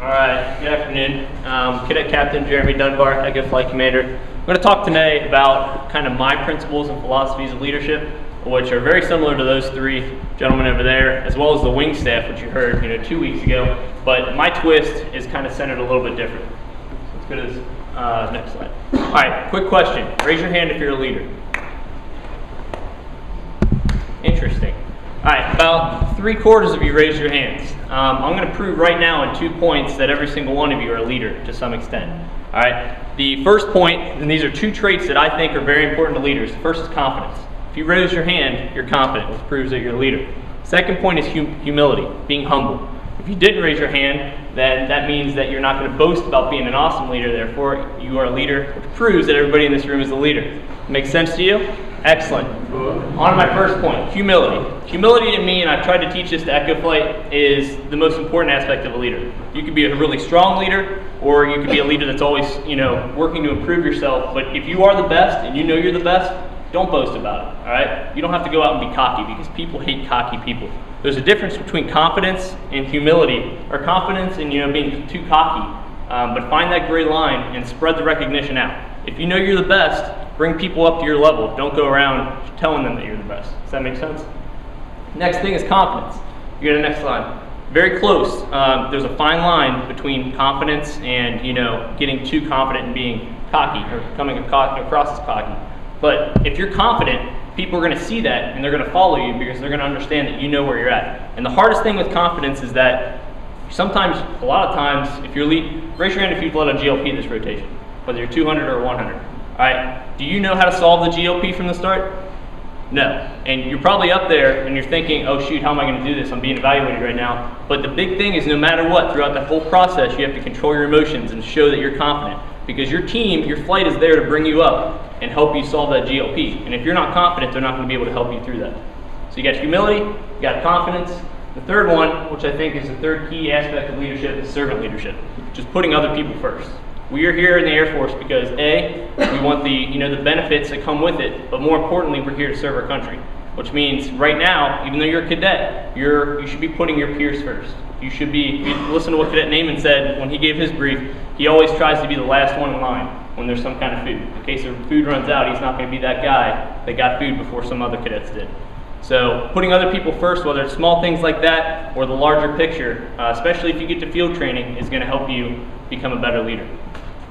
All right, good afternoon. Cadet Captain Jeremy Dunbar, Echo Flight Commander. I'm going to talk today about kind of my principles and philosophies of leadership, which are very similar to those three gentlemen over there, as well as the wing staff, which you heard 2 weeks ago. But my twist is kind of centered a little bit different. Let's go to this next slide. All right, quick question. Raise your hand if you're a leader. Interesting. All right, about 3/4 of you raised your hands. I'm going to prove right now in 2 points that every single one of you are a leader to some extent. All right, the first point, and these are 2 traits that I think are very important to leaders. The first is confidence. If you raise your hand, you're confident, which proves that you're a leader. Second point is humility, being humble. If you didn't raise your hand, then that means that you're not going to boast about being an awesome leader, therefore you are a leader, which proves that everybody in this room is a leader. Make sense to you? Excellent. On to my first point, humility. Humility to me, and I've tried to teach this to Echo Flight, is the most important aspect of a leader. You could be a really strong leader, or you could be a leader that's always, working to improve yourself. But if you are the best and you know you're the best, don't boast about it, all right? You don't have to go out and be cocky, because people hate cocky people. There's a difference between confidence and humility, or confidence and being too cocky. But find that gray line and spread the recognition out. If you know you're the best, bring people up to your level. Don't go around telling them that you're the best. Does that make sense? Next thing is confidence. You go to the next slide. Very close. There's a fine line between confidence and getting too confident and being cocky or coming across as cocky. But if you're confident, people are going to see that and they're going to follow you because they're going to understand that you know where you're at. And the hardest thing with confidence is that sometimes, a lot of times, if you're raise your hand if you've led a GLP this rotation, whether you're 200 or 100. All right, do you know how to solve the GLP from the start? No. And you're probably up there and you're thinking, oh shoot, how am I going to do this? I'm being evaluated right now. But the big thing is no matter what, throughout the whole process, you have to control your emotions and show that you're confident. Because your team, your flight is there to bring you up and help you solve that GLP. And if you're not confident, they're not going to be able to help you through that. So you got humility, you got confidence. The third one, which I think is the third key aspect of leadership, is servant leadership. Just putting other people first. We are here in the Air Force because A, we want the benefits that come with it, but more importantly, we're here to serve our country. Which means right now, even though you're a cadet, you should be putting your peers first. You should be, listen to what Cadet Naaman said when he gave his brief, he always tries to be the last one in line when there's some kind of food. In case the food runs out, he's not going to be that guy that got food before some other cadets did. So putting other people first, whether it's small things like that or the larger picture, especially if you get to field training, is going to help you become a better leader.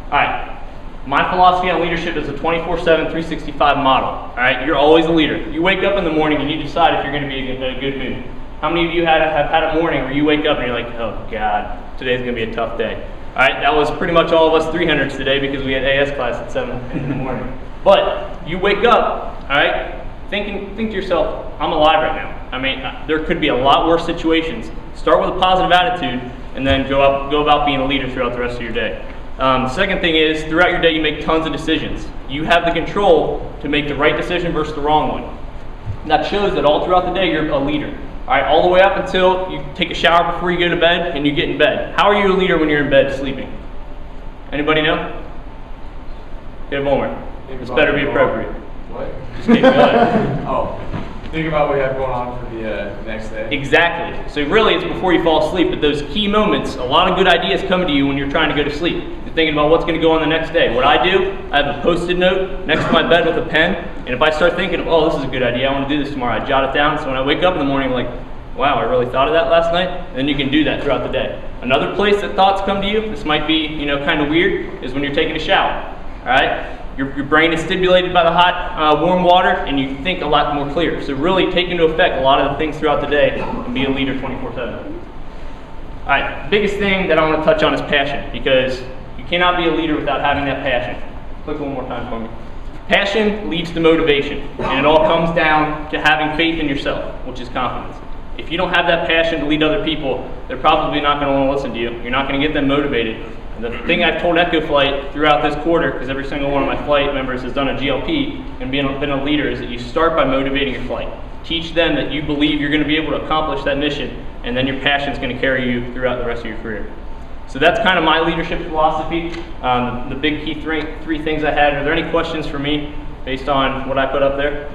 All right, my philosophy on leadership is a 24/7, 365 model. All right, you're always a leader. You wake up in the morning and you decide if you're going to be in a good mood. How many of you have had a morning where you wake up and you're like, oh God, today's going to be a tough day? All right, that was pretty much all of us 300s today because we had AS class at 7 in the morning. But you wake up, all right, think to yourself, I'm alive right now. I mean, there could be a lot worse situations. Start with a positive attitude and then go about being a leader throughout the rest of your day. The second thing is, throughout your day, you make tons of decisions. You have the control to make the right decision versus the wrong one. And that shows that all throughout the day, you're a leader. All right, all the way up until you take a shower before you go to bed and you get in bed. How are you a leader when you're in bed sleeping? Anybody know? Get one more. This better be appropriate. What? Just keep going. Oh. Think about what we have going on for the next day. Exactly. So really it's before you fall asleep, but those key moments, a lot of good ideas come to you when you're trying to go to sleep. You're thinking about what's going to go on the next day. What I do, I have a Post-it note next to my bed with a pen, and if I start thinking, oh, this is a good idea, I want to do this tomorrow, I jot it down, so when I wake up in the morning, I'm like, wow, I really thought of that last night, and then you can do that throughout the day. Another place that thoughts come to you, this might be, kind of weird, is when you're taking a shower, all right? Your brain is stimulated by the hot, warm water, and you think a lot more clear. So really take into effect a lot of the things throughout the day and be a leader 24/7. All right, biggest thing that I want to touch on is passion, because you cannot be a leader without having that passion. Click one more time for me. Passion leads to motivation, and it all comes down to having faith in yourself, which is confidence. If you don't have that passion to lead other people, they're probably not going to want to listen to you. You're not going to get them motivated. And the thing I've told Echo Flight throughout this quarter, because every single one of my flight members has done a GLP and been a leader, is that you start by motivating your flight. Teach them that you believe you're going to be able to accomplish that mission, and then your passion is going to carry you throughout the rest of your career. So that's kind of my leadership philosophy. The big key three things I had. Are there any questions for me based on what I put up there?